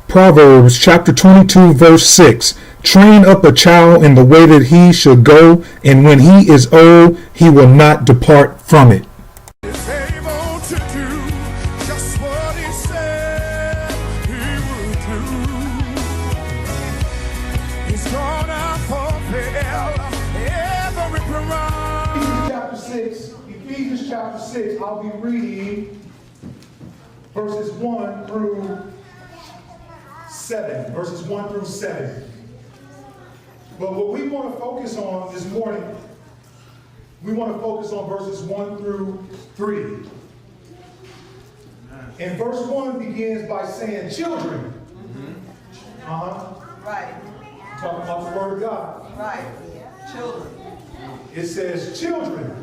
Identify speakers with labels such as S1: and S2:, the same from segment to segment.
S1: Proverbs chapter 22 verse 6. Train up a child in the way that he should go, and when he is old, he will not depart from it.
S2: Is able to do just what he said he would do. He's gonna fulfill every promise.
S3: Ephesians chapter 6, I'll be reading verses 1 through 7. Verses 1 through 7. But what we want to focus on this morning, we want to focus on verses 1 through 3. And verse 1 begins by saying, children.
S4: Right.
S3: Talking about the word of God.
S4: Right. Children.
S3: It says children.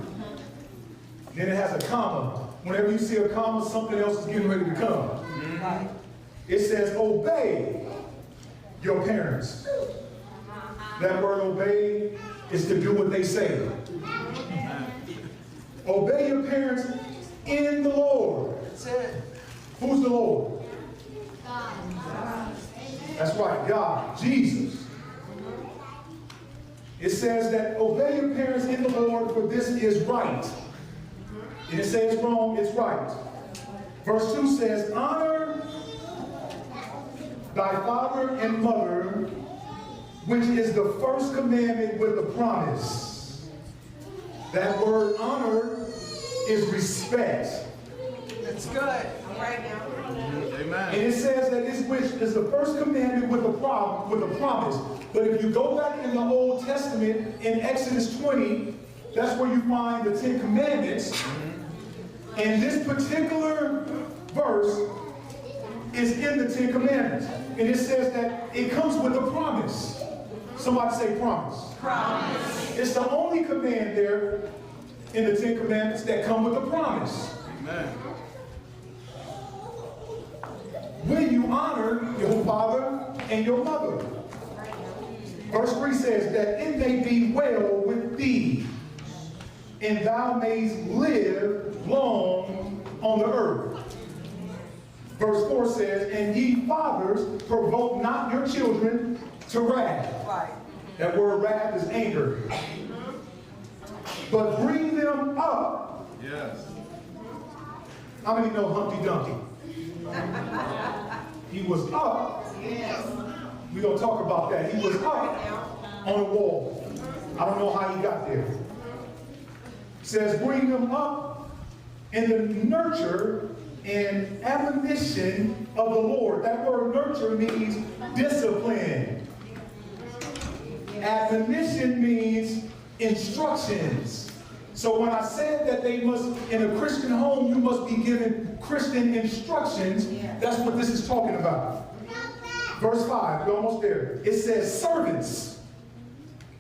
S3: Then it has a comma. Whenever you see a comma, something else is getting ready to come.
S4: Right.
S3: It says obey your parents. That word obey is to do what they say. Obey your parents in the Lord.
S4: That's it.
S3: Who's the Lord?
S4: God.
S3: That's right, God, Jesus. It says that obey your parents in the Lord, for this is right. It didn't say it's wrong, it's right. Verse 2 says, honor thy father and mother, which is the first commandment with a promise. That word honor is respect.
S4: That's good. I'm right now.
S3: And it says that this which is the first commandment with a promise. But if you go back in the Old Testament, in Exodus 20, that's where you find the 10 Commandments. And this particular verse is in the 10 Commandments. And it says that it comes with a promise. Somebody say promise.
S4: Promise.
S3: It's the only command there in the 10 Commandments that come with a promise.
S2: Amen.
S3: Will you honor your father and your mother? Verse 3 says that it may be well with thee, and thou mayst live long on the earth. Verse 4 says, and ye fathers, provoke not your children to wrath.
S4: Right.
S3: That word wrath is anger. But bring them up.
S2: Yes.
S3: How many know Humpty Dumpty? He was up.
S4: Yes.
S3: We're going to talk about that. He was up on a wall. I don't know how he got there. It says, bring them up in the nurture and admonition of the Lord. That word nurture means discipline. Admonition means instructions. So when I said that they must, in a Christian home, you must be given Christian instructions, that's what this is talking about. Verse 5, we're almost there. It says, servants,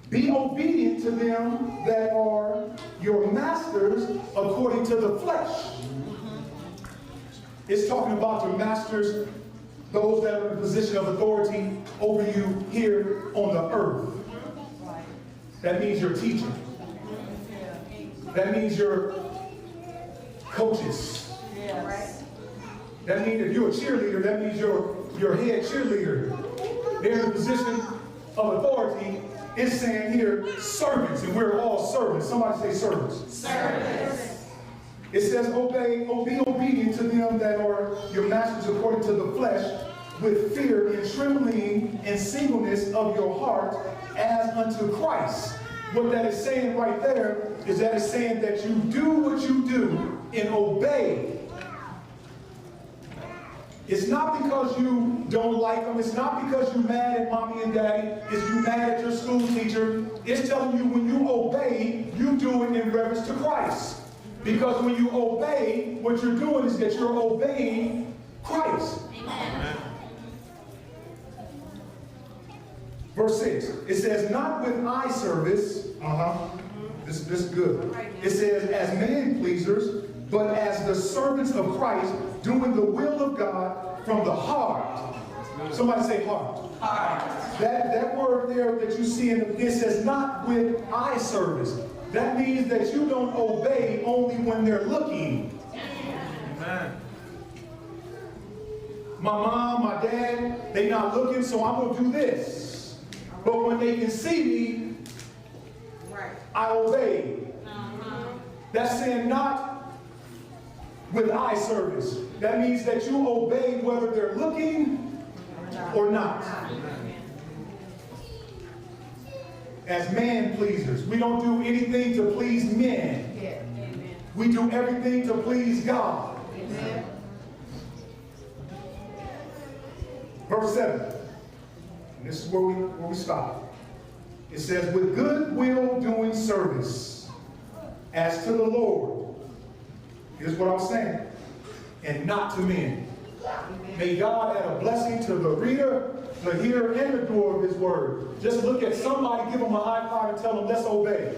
S3: be obedient to them that are your masters according to the flesh. It's talking about your masters, those that are in a position of authority over you here on the earth. That means your teacher. That means your coaches.
S4: Yes.
S3: That means if you're a cheerleader, that means your head cheerleader. They're in a position of authority. It's saying here, servants, and we're all servants. Somebody say servants.
S4: Service.
S3: It says, be obedient to them that are your masters according to the flesh, with fear and trembling and singleness of your heart, as unto Christ. What that is saying right there is that it's saying that you do what you do and obey. It's not because you don't like them. It's not because you're mad at mommy and daddy. It's you mad at your school teacher. It's telling you when you obey, you do it in reverence to Christ. Because when you obey, what you're doing is that you're obeying Christ. Amen. Verse 6, it says, not with eye service. This is good. It says, as man pleasers, but as the servants of Christ, doing the will of God from the heart. Somebody say heart.
S4: Heart.
S3: That word there that you see it says not with eye service. That means that you don't obey only when they're looking.
S2: Amen.
S3: My mom, my dad, they They not looking, so I'm going to do this. But when they can see me,
S4: Right.
S3: I obey. That's saying not with eye service. That means that you obey whether they're looking or not. As man pleasers, we don't do anything to please men. We do everything to please God. Verse 7. And this is where we stop. It says, with good will doing service as to the Lord. Here's what I'm saying. And not to men. May God add a blessing to the reader, the hearer, and the doer of his word. Just look at somebody, give them a high five, and tell them, let's obey.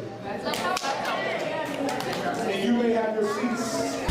S3: And you may have your seats.